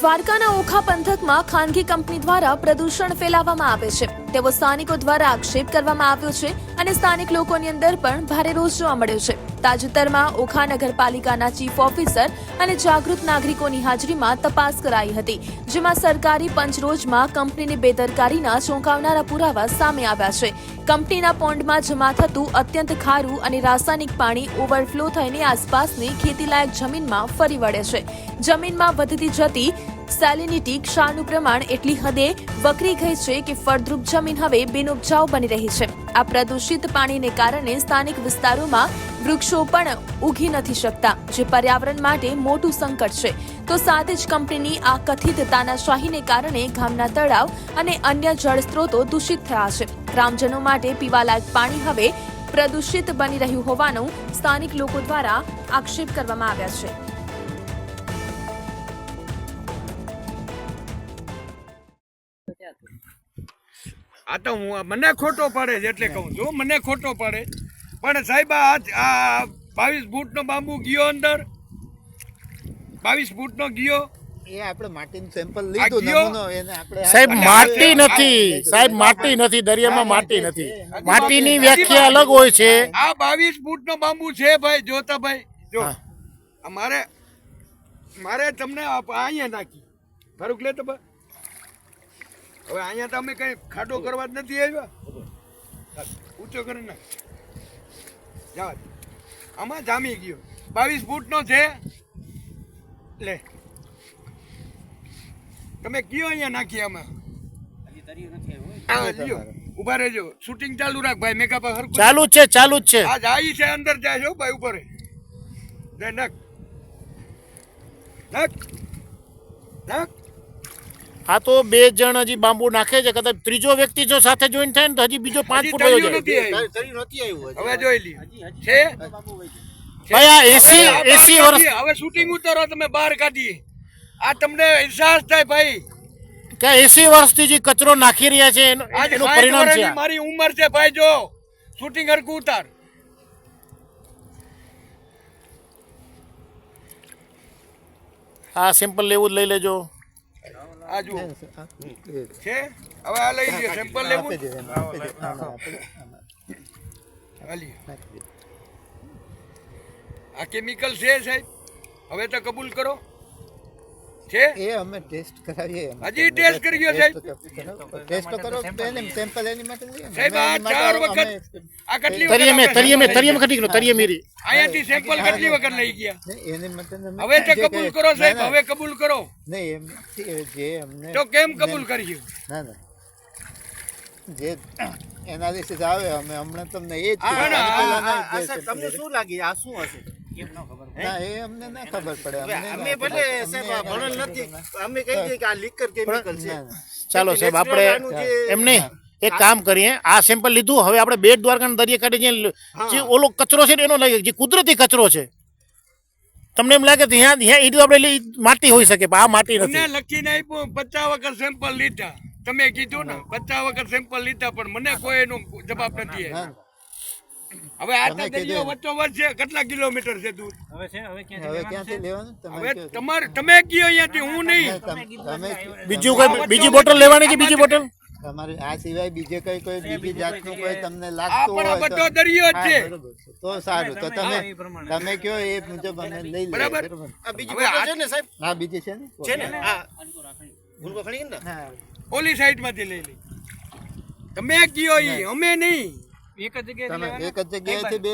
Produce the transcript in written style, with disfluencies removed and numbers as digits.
દ્વારકાના ઓખા પંથકમાં ખાનગી કંપની દ્વારા પ્રદૂષણ ફેલાવવામાં આવે છે તેવો સ્થાનિકો દ્વારા આક્ષેપ કરવામાં આવ્યો છે અને સ્થાનિક લોકોની અંદર પણ ભારે રોષ જોવા મળ્યો છે। તાજેતરમાં ઓખા નગરપાલિકાના ચીફ ઓફિસર અને જાગૃત નાગરિકોની હાજરીમાં તપાસ કરાઈ હતી, જેમાં સરકારી પંચરોજમાં કંપનીની બેદરકારીના ચોંકાવનારા પુરાવા સામે આવ્યા છે। કંપનીના પોન્ડમાં જમા થતું અત્યંત ખારું અને રાસાયણિક પાણી ઓવરફ્લો થઈને આસપાસની ખેતીલાયક જમીનમાં ફરી વળે છે। જમીનમાં વધતી જતી સેલિનિટી ક્ષારનું પ્રમાણ એટલી હદે વકરી ગઈ છે કે ફળદ્રુપ જમીન હવે બિનઉપજાઉ બની રહી છે। આ પ્રદૂષિત પાણીને કારણે સ્થાનિક વિસ્તારોમાં વૃક્ષો પણ ઉગી નથી શકતા, જે પર્યાવરણ માટે મોટું સંકટ છે। તો સાથે જ કંપનીની આ કથિત તાનાશાહીને કારણે ગામના તળાવ અને અન્ય જળ સ્ત્રોતો દૂષિત થયા છે। ગ્રામજનો માટે પીવાલાયક પાણી હવે પ્રદૂષિત બની રહ્યું હોવાનું સ્થાનિક લોકો દ્વારા આક્ષેપ કરવામાં આવ્યા છે। આ તો મને ખોટો પડે છે એટલે કહું છું, મને ખોટો પડે પણ સાહેબ આ 22 ફૂટનો બાંબુ ગયો અંદર, 22 ફૂટનો ગયો એ આપણે માટીનું સેમ્પલ લીધું નમૂનો એને આપણે સાહેબ માટી નથી, સાહેબ માટી નથી, દરિયામાં માટી નથી, માટીની વ્યાખ્યા અલગ હોય છે। આ 22 ફૂટનો બાંબુ છે ભાઈ, જોતા ભાઈ જો મારે તમને અહીંયા નાખી ફારૂક લે તો હવે અહીંયા તો અમે કઈ ખાડો કરવા જ નથી આવ્યા, ઊંચો કરી નાખ જવા આમાં જામી ગયો 22 ફૂટનો છે। લે તમે કયો અહીંયા નાખી આમાં ઉભા રહેજો, શૂટિંગ ચાલુ રાખ ભાઈ, મેકઅપ ચાલુ જ છે, ચાલુ જ છે। આ જાય છે અંદર જાય છે ભાઈ, ઉપર નાખ નાખ નાખ। આ તો 2 જણ હજી બાંબુ નાખે છે, કદાચ ત્રીજો વ્યક્તિ જો સાથે જોઈન થાય ને તો હજી બીજો 5 ફૂટ વયો જાય। હવે જોઈ લી છે ભાઈ આ 80 વર્ષ હવે શૂટિંગ ઉતારો તમે બહાર કાઢીએ, આ તમને અહેસાસ થાય ભાઈ કે 80 વર્ષથી જે કચરો નાખી રહ્યા છે એનું પરિણામ છે। મારી ઉંમર છે ભાઈ, જો શૂટિંગ હરકું ઉતાર આ સેમ્પલ લેવું જ લઈ લેજો। આ જુઓ છે, હવે આ લઈ લ્યો સેમ્પલ લેવું આ કેમિકલ છે સાહેબ, હવે તો કબૂલ કરો છે એ અમે ટેસ્ટ કરાવીએ, હજી ટેસ્ટ કરી ગયો સાહેબ, ટેસ્ટ તો કરો એને સેમ્પલ એની માટે લઈએ સાહેબ આ 4 વખત આ કેટલી તરિયમે ખટી ગયો, તરિયે મેરી અહીંયાથી સેમ્પલ કેટલી વખત લઈ ગયા, એની માટે હવે તો કબૂલ કરો સાહેબ, હવે કબૂલ કરો નહીં એમ જે અમને તો કેમ કબૂલ કર્યું? ના ના જે એનાલિસિસ આવે અમે હમણાં તમને એ જ તમને શું લાગે આ શું હશે? ના એ અમને ના ખબર પડે, અમે ભલે સાહેબ ભણેલ નથી, અમે કહી દઈએ કે આ લીકર કેમિકલ છે। ચાલો સાહેબ આપણે એમ નહીં, એક કામ કરીએ, આ સેમ્પલ લીધું, હવે આપણે બેટ દ્વારકાના દરિયાકાંઠે જે ઓલો કચરો છે એનો લાગે, જે કુદરતી કચરો છે, તમને એમ લાગે ત્યાં એ આપણે માટી હોઈ શકે, પણ આ માટી નથી। લખીને આપ્યું 50 વખત સેમ્પલ લીધા, તમે કીધું ને 50 વખત સેમ્પલ લીધા, પણ મને કોઈ એનો જવાબ નથી આવ્યો। હવે આ તો દરિયો વચ્ચોવચ છે, કેટલા કિલોમીટર છે દૂર? હવે ક્યાંથી લેવાનું હવે તમે કયો અહીંયાથી, હું નહીં। બીજું કોઈ બીજી બોટલ લેવાની છે, બીજી બોટલ તમારે આ સિવાય બીજે કોઈ બીજી જાતનું કોઈ તમને લાગતું પણ આ હોય બધો દરિયો જ છે, તો સારું, તો તમે કયો એ મુજબ અમે લઈ લઈએ, બરાબર? આ બીજી બોટલ છે ને સાહેબ? હા બીજી છે ને છે ને આ ગુલકો ખણી ને હા ઓલી સાઈડ માંથી લઈ લી, તમે કયો ઈ, અમે નહીં। તમે એક જ જગ્યાએથી બે